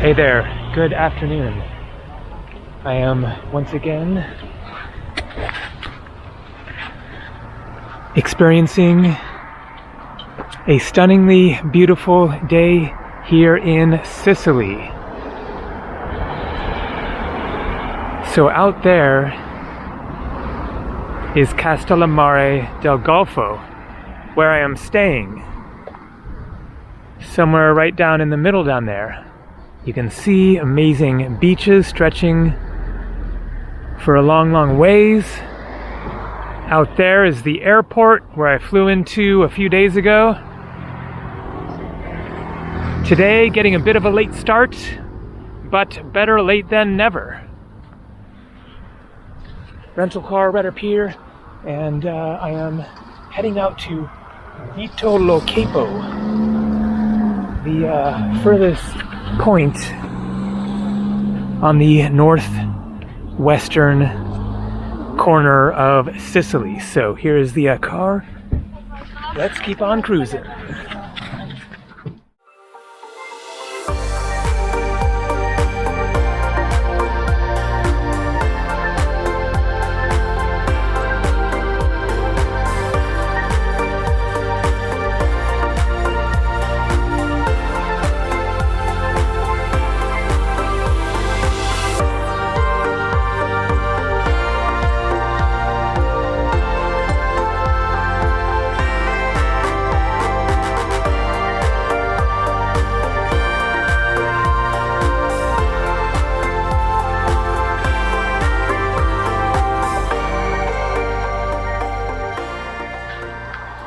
Hey there, good afternoon. I am once again experiencing a stunningly beautiful day here in Sicily. So out there is Castellammare del Golfo, where I am staying. Somewhere right down in the middle down there. You can see amazing beaches stretching for a long, long ways. Out there is the airport where I flew into a few days ago. Today, getting a bit of a late start, but better late than never. Rental car right up here, and I am heading out to Vito Lo Capo, the furthest point on the northwestern corner of Sicily. So here is the car. Let's keep on cruising.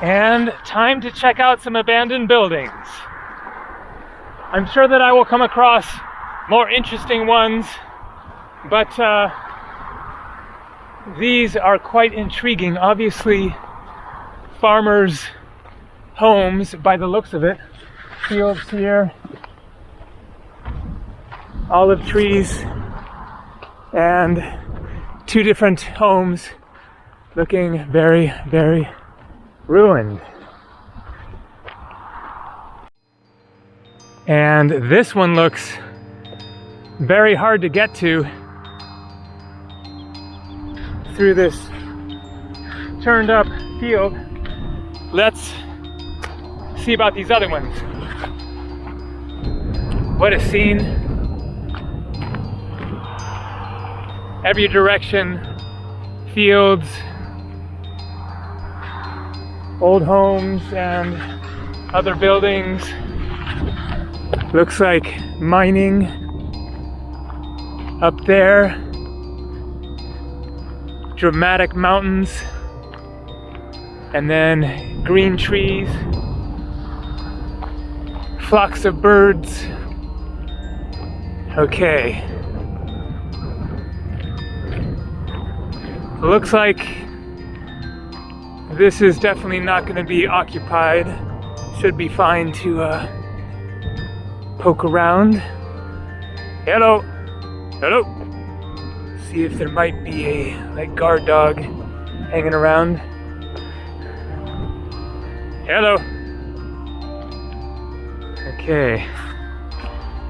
And time to check out some abandoned buildings. I'm sure that I will come across more interesting ones, but these are quite intriguing. Obviously, farmers' homes by the looks of it. Fields here, olive trees, and two different homes looking very, very ruined. And this one looks very hard to get to through this turned up field. Let's see about these other ones. What a scene. Every direction, fields, old homes and other buildings. Looks like mining up there. Dramatic mountains. And then green trees. Flocks of birds. Okay. Looks like this is definitely not going to be occupied. Should be fine to poke around. Hello. Hello. See if there might be a guard dog hanging around. Hello. Okay.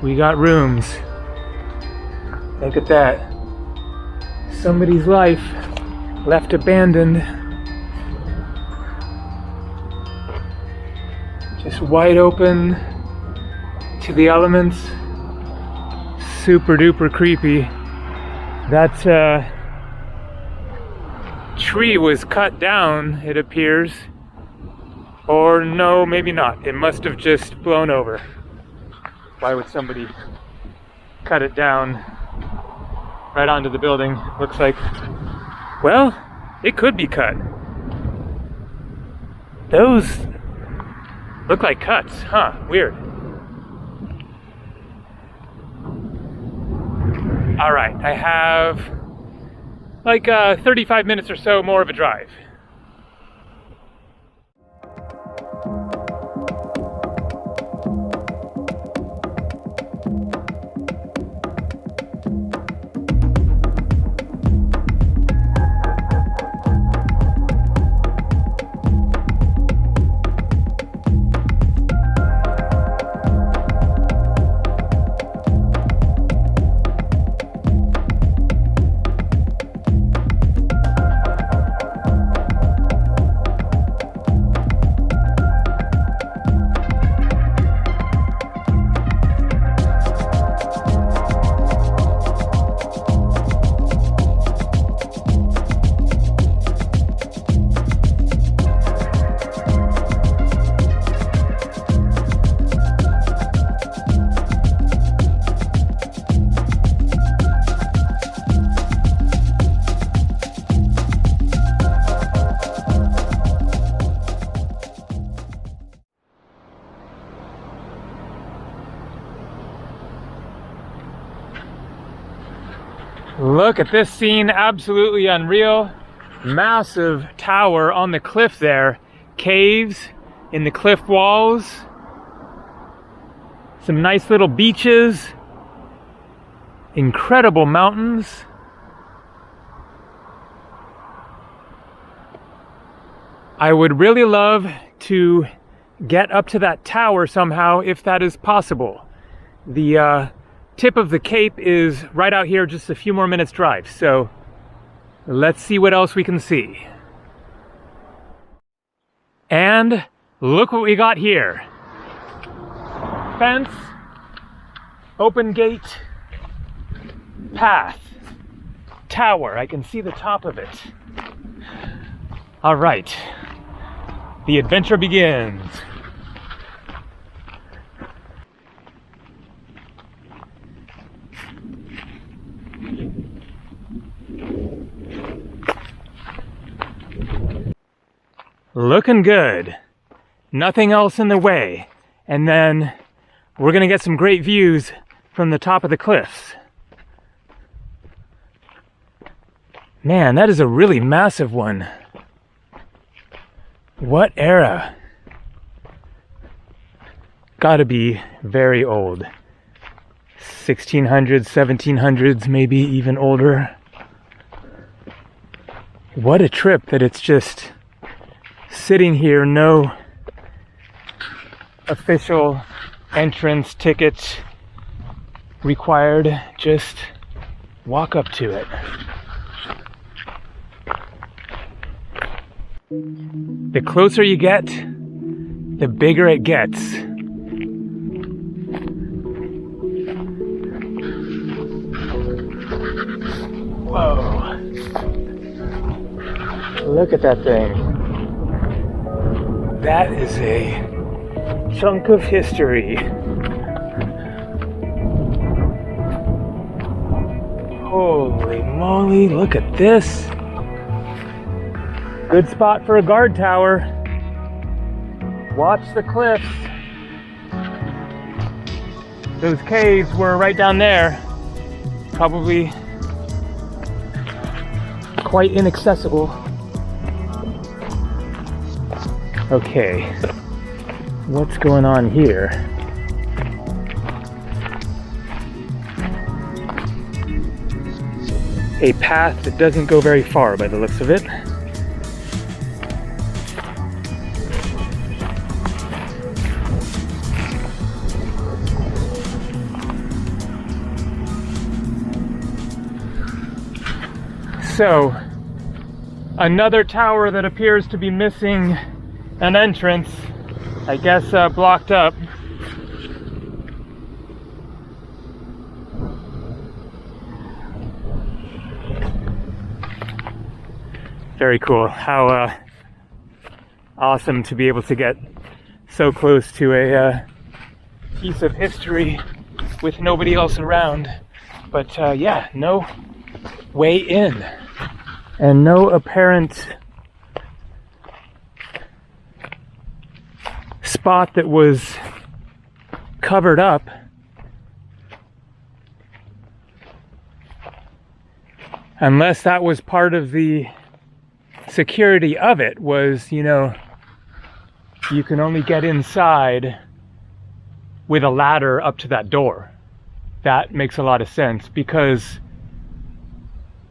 We got rooms. Look at that. Somebody's life left abandoned. Just wide open to the elements. Super duper creepy. That tree was cut down, it appears. Or no, maybe not. It must have just blown over. Why would somebody cut it down right onto the building? Looks like, well, it could be cut. Those look like cuts, huh? Weird. All right, I have like 35 minutes or so more of a drive. Look at this scene, absolutely unreal. Massive tower on the cliff there. Caves in the cliff walls. Some nice little beaches. Incredible mountains. I would really love to get up to that tower somehow if that is possible. The tip of the Cape is right out here, just a few more minutes drive. So let's see what else we can see. And look what we got here. Fence, open gate, path, tower. I can see the top of it. All right, the adventure begins. Looking good. Nothing else in the way. And then we're gonna get some great views from the top of the cliffs. Man, that is a really massive one. What era? Gotta be very old. 1600s, 1700s, maybe even older. What a trip that it's just sitting here, no official entrance ticket required, just walk up to it. The closer you get, the bigger it gets. Whoa. Look at that thing. That is a chunk of history. Holy moly, look at this. Good spot for a guard tower. Watch the cliffs. Those caves were right down there. Probably quite inaccessible. Okay, what's going on here? A path that doesn't go very far by the looks of it. So, another tower that appears to be missing an entrance, I guess blocked up. Very cool how awesome to be able to get so close to a piece of history with nobody else around. But yeah, no way in and no apparent spot that was covered up. Unless that was part of the security of it, was, you know, you can only get inside with a ladder up to that door. That makes a lot of sense, because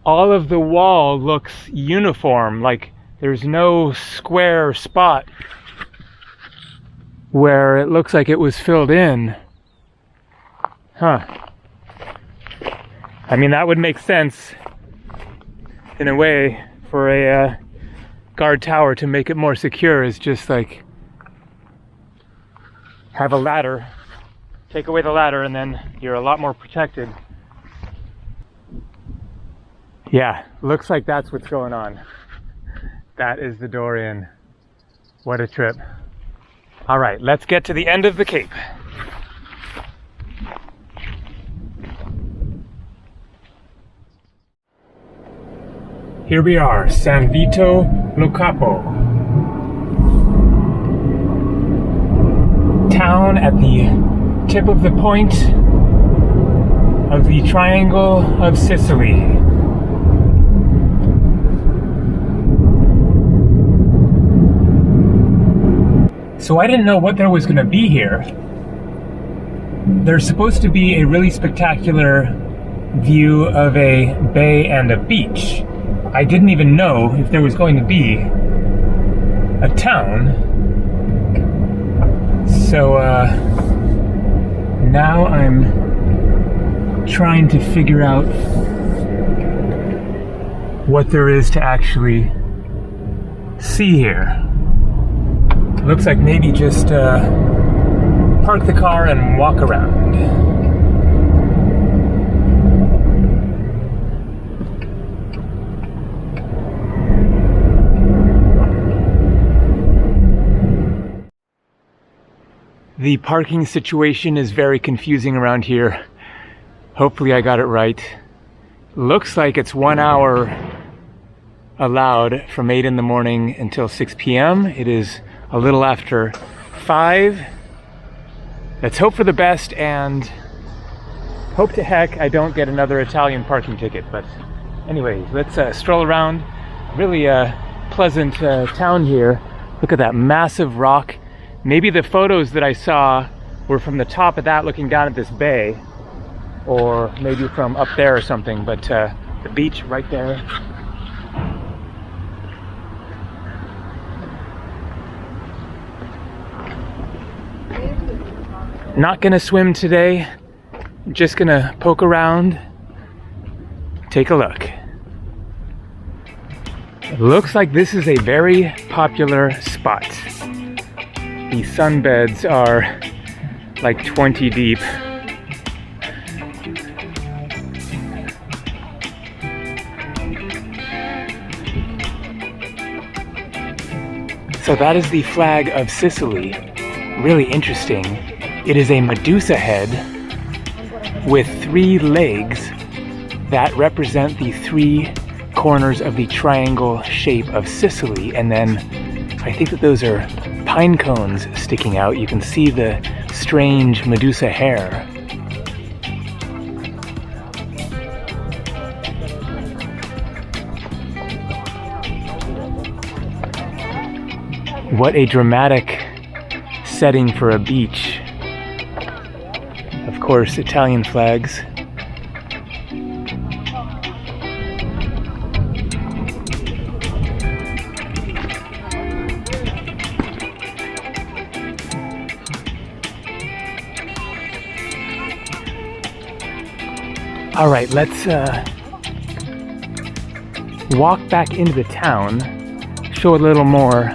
all of the wall looks uniform, like there's no square spot where it looks like it was filled in. Huh. I mean, that would make sense in a way for a guard tower to make it more secure, is just like have a ladder, take away the ladder, and then you're a lot more protected. Yeah, looks like that's what's going on. That is the door in. What a trip. All right, let's get to the end of the Cape. Here we are, San Vito Lo Capo. Town at the tip of the point of the Triangle of Sicily. So I didn't know what there was going to be here. There's supposed to be a really spectacular view of a bay and a beach. I didn't even know if there was going to be a town. So now I'm trying to figure out what there is to actually see here. It looks like maybe just park the car and walk around. The parking situation is very confusing around here. Hopefully I got it right. Looks like it's 1 hour allowed from 8 in the morning until 6 p.m. It is a little after 5. Let's hope for the best and hope to heck I don't get another Italian parking ticket. But anyways, let's stroll around. Really pleasant town here. Look at that massive rock. Maybe the photos that I saw were from the top of that looking down at this bay, or maybe from up there or something, but the beach right there. Not gonna swim today, just gonna poke around, take a look. It looks like this is a very popular spot. The sunbeds are like 20 deep. So that is the flag of Sicily. Really interesting. It is a Medusa head with 3 legs that represent the 3 corners of the triangle shape of Sicily. And then I think that those are pine cones sticking out. You can see the strange Medusa hair. What a dramatic setting for a beach. Of course, Italian flags. All right, let's walk back into the town, show a little more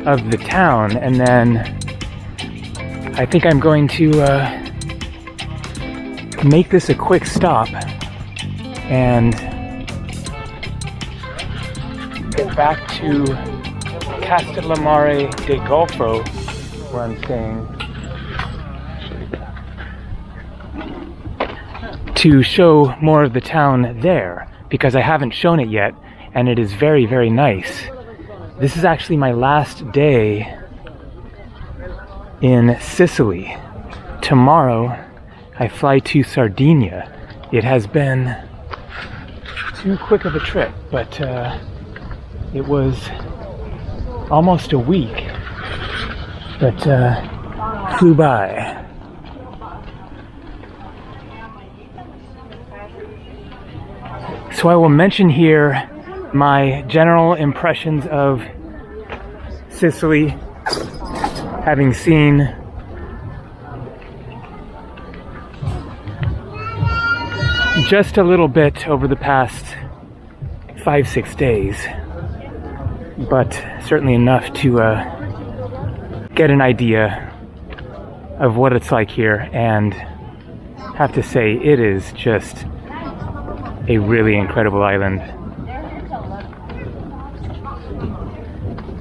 of the town, and then I think I'm going to make this a quick stop and get back to Castellammare de Golfo, where I'm staying, to show more of the town there, because I haven't shown it yet, and it is very, very nice. This is actually my last day in Sicily. Tomorrow, I fly to Sardinia. It has been too quick of a trip, but it was almost a week that flew by. So I will mention here my general impressions of Sicily, having seen just a little bit over the past 5-6 days, but certainly enough to get an idea of what it's like here, and have to say it is just a really incredible island.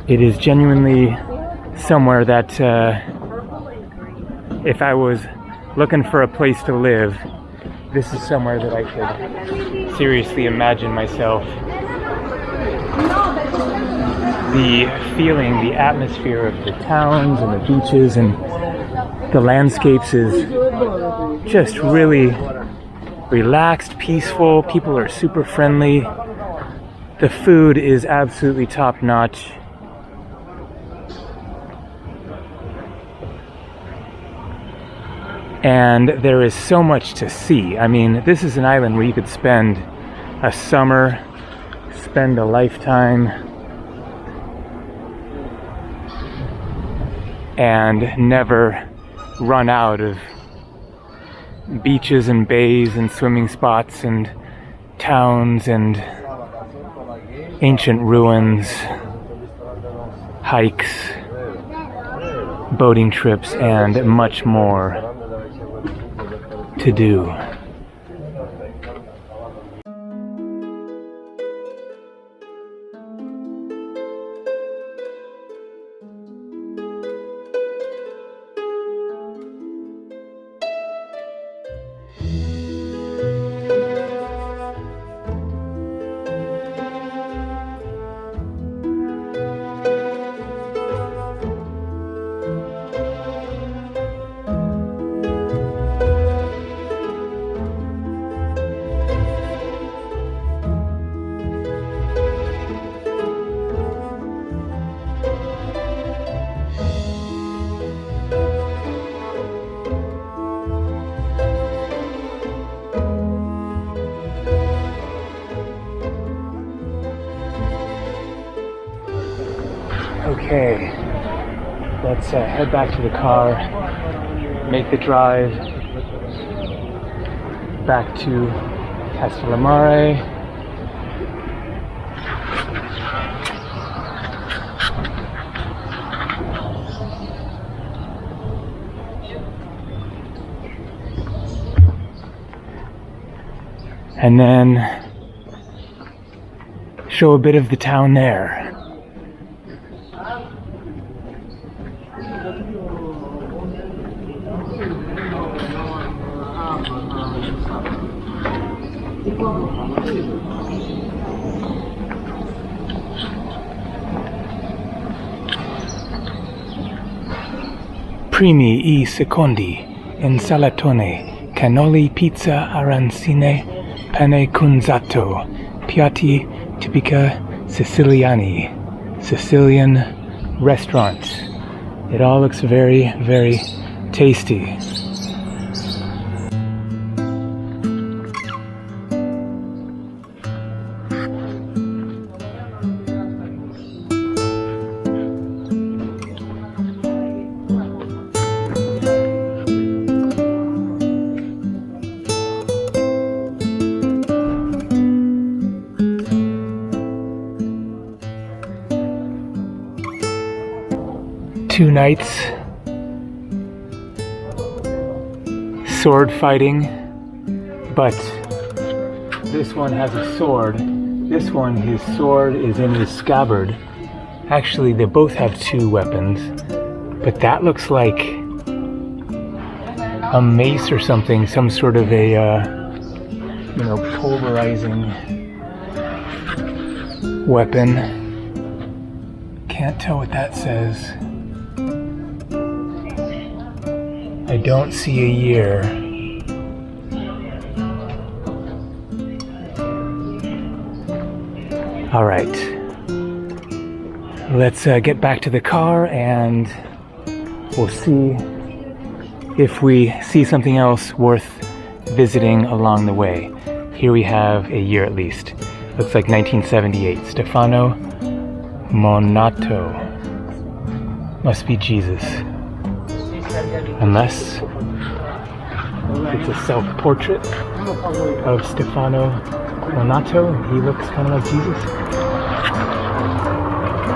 It is genuinely somewhere that if I was looking for a place to live, this is somewhere that I could seriously imagine myself. The feeling, the atmosphere of the towns and the beaches and the landscapes is just really relaxed, peaceful. People are super friendly. The food is absolutely top-notch. And there is so much to see. I mean, this is an island where you could spend a summer, spend a lifetime, and never run out of beaches and bays and swimming spots and towns and ancient ruins, hikes, boating trips, and much more to do. Okay, let's head back to the car, make the drive back to Castellammare. And then show a bit of the town there. Primi e secondi, insalatone, cannoli, pizza, arancine, pane cunzato, piatti tipica Siciliani, Sicilian restaurants. It all looks very, very tasty. Two nights sword fighting, but this one has a sword. This one, his sword is in his scabbard, Actually, they both have two weapons, but that looks like a mace or something, some sort of a, pulverizing weapon. Can't tell what that says. I don't see a year. All right, let's get back to the car and we'll see if we see something else worth visiting along the way. Here we have a year at least. Looks like 1978. Stefano Monato. Must be Jesus. Unless it's a self-portrait of Stefano Monato. He looks kind of like Jesus.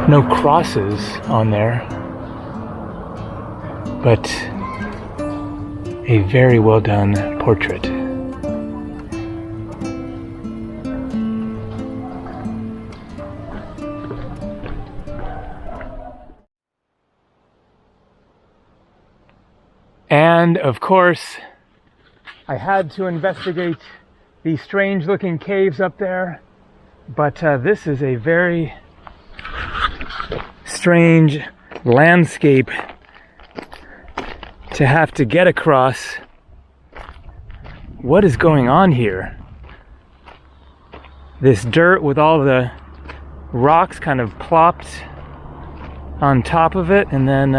No crosses on there, but a very well done portrait. And of course, I had to investigate these strange looking caves up there, but this is a very strange landscape to have to get across. What is going on here? This dirt with all the rocks kind of plopped on top of it, and then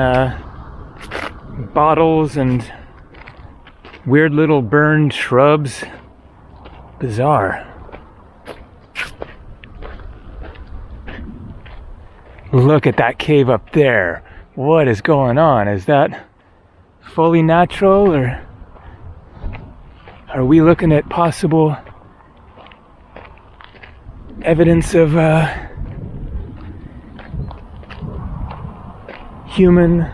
bottles and weird little burned shrubs. Bizarre. Look at that cave up there. What is going on? Is that fully natural, or are we looking at possible evidence of human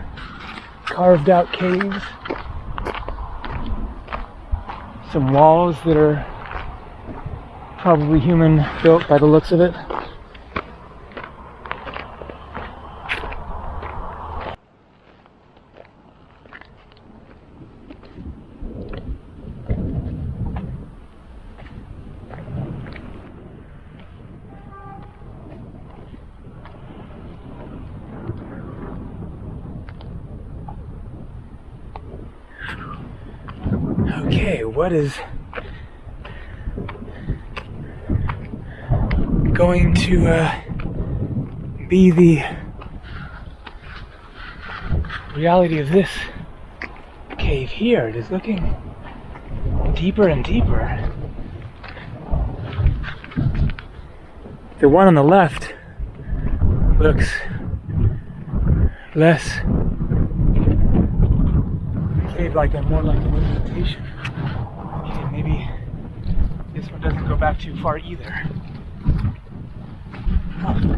carved out caves? Some walls that are probably human built by the looks of it. Okay, what is going to be the reality of this cave here? It is looking deeper and deeper. The one on the left looks less cave-like and more like an invitation. Okay, maybe this one doesn't go back too far either. Oh,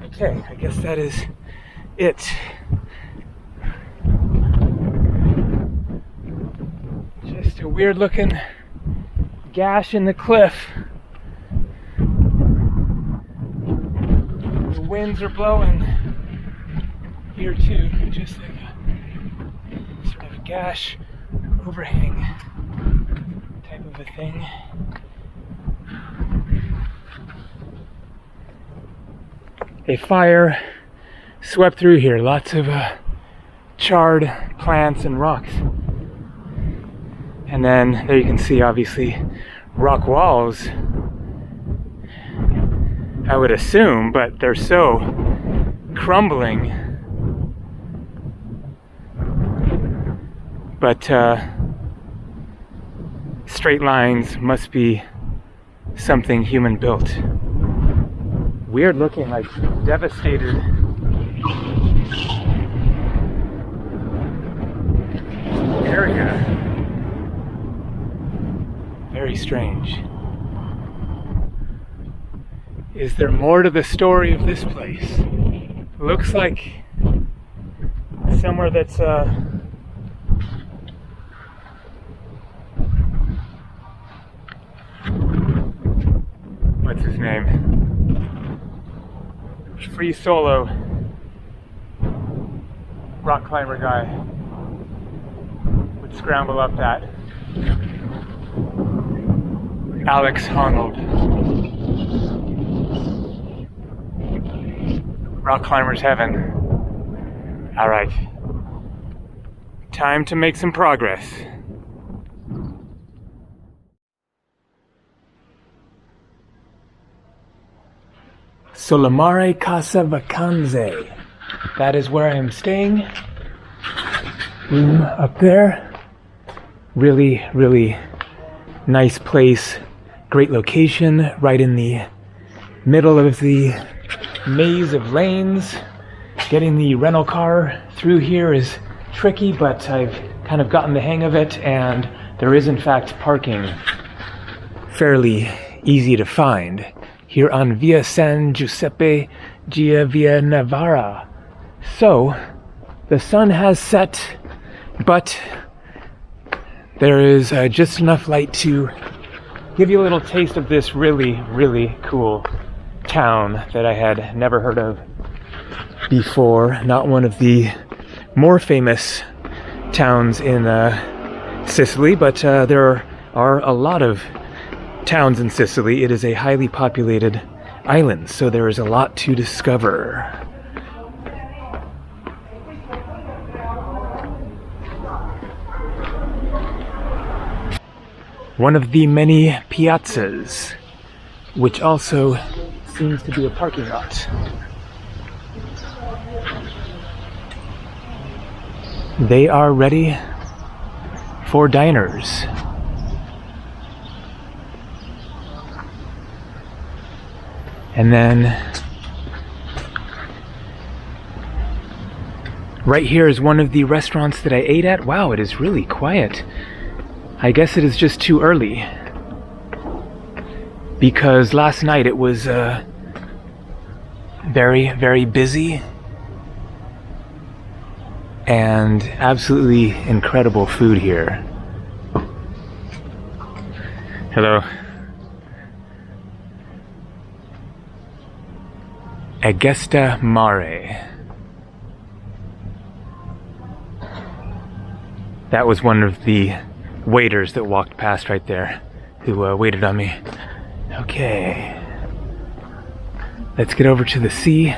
okay, I guess that is it. Just a weird looking gash in the cliff. The winds are blowing here too, just like a sort of gash overhang type of a thing. A fire swept through here, lots of charred plants and rocks. And then there you can see, obviously, rock walls, I would assume, but they're so crumbling. But straight lines must be something human built. Weird looking, like devastated area. Very strange. Is there more to the story of this place? Looks like somewhere that's what's his name? Free Solo rock climber guy would scramble up that. Alex Honnold. Rock climber's heaven. All right. Time to make some progress. Castellammare Casa Vacanze. That is where I am staying. Room up there. Really, really nice place. Great location, right in the middle of the maze of lanes. Getting the rental car through here is tricky, but I've kind of gotten the hang of it, and there is in fact parking fairly easy to find here on Via San Giuseppe Via Navarra. So, the sun has set, but there is just enough light to give you a little taste of this really, really cool town that I had never heard of before. Not one of the more famous towns in Sicily, but there are a lot of towns in Sicily. It is a highly populated island, so there is a lot to discover. One of the many piazzas, which also seems to be a parking lot. They are ready for diners. And then right here is one of the restaurants that I ate at. Wow, it is really quiet. I guess it is just too early, because last night it was very, very busy and absolutely incredible food here. Hello. Castellammare. That was one of the waiters that walked past right there, who waited on me. Okay, let's get over to the sea.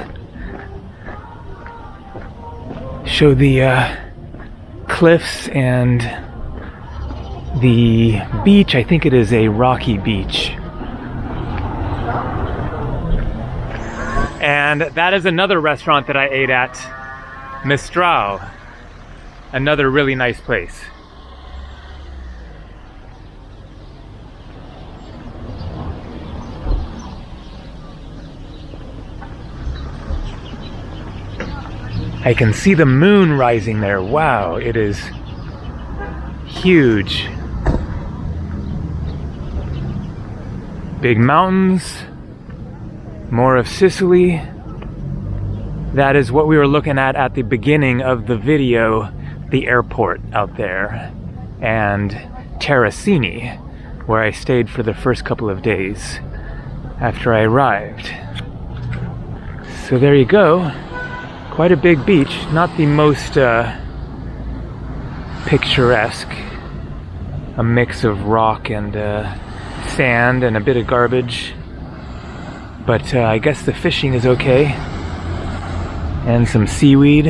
Show the cliffs and the beach. I think it is a rocky beach. And that is another restaurant that I ate at, Mistral. Another really nice place. I can see the moon rising there. Wow, it is huge. Big mountains, more of Sicily. That is what we were looking at the beginning of the video, the airport out there, and Terracini, where I stayed for the first couple of days after I arrived. So there you go. Quite a big beach, not the most picturesque. A mix of rock and sand and a bit of garbage. But I guess the fishing is okay. And some seaweed.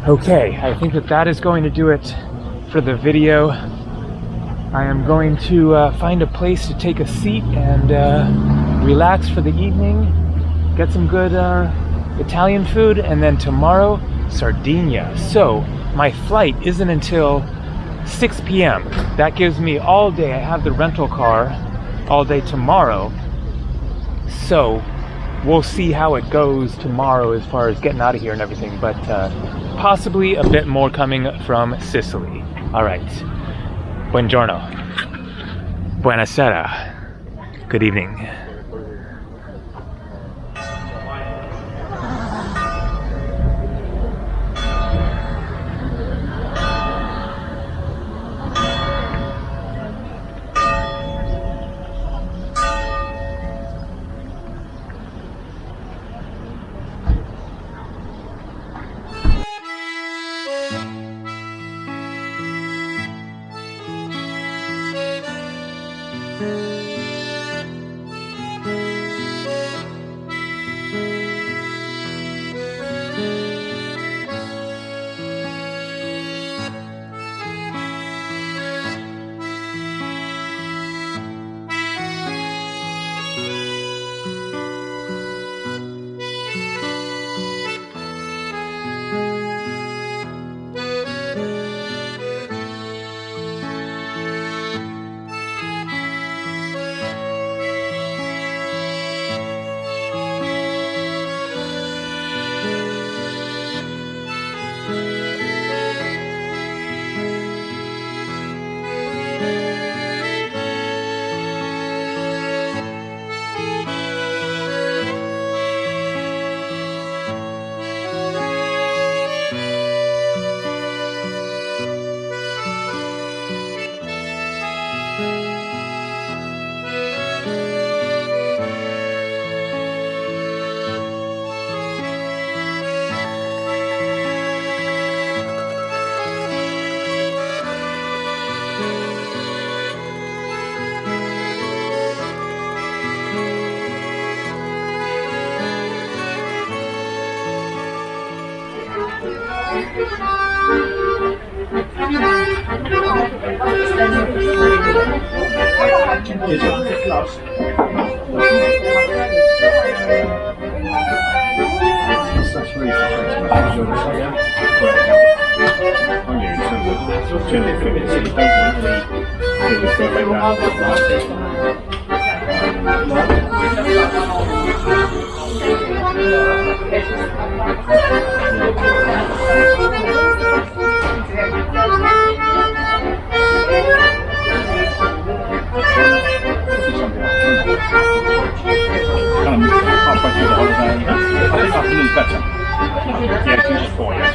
Okay, I think that is going to do it for the video. I am going to find a place to take a seat and relax for the evening, get some good Italian food, and then tomorrow, Sardinia. So, my flight isn't until 6 p.m. That gives me all day. I have the rental car all day tomorrow. So, we'll see how it goes tomorrow as far as getting out of here and everything, but possibly a bit more coming from Sicily. All right. Buongiorno. Buonasera. Good evening. That's really frustrating. On you in terms of general fitness, so you don't want any things that make kind of halfway through the holiday. I think afternoon's better. Yeah, it's just 4 years.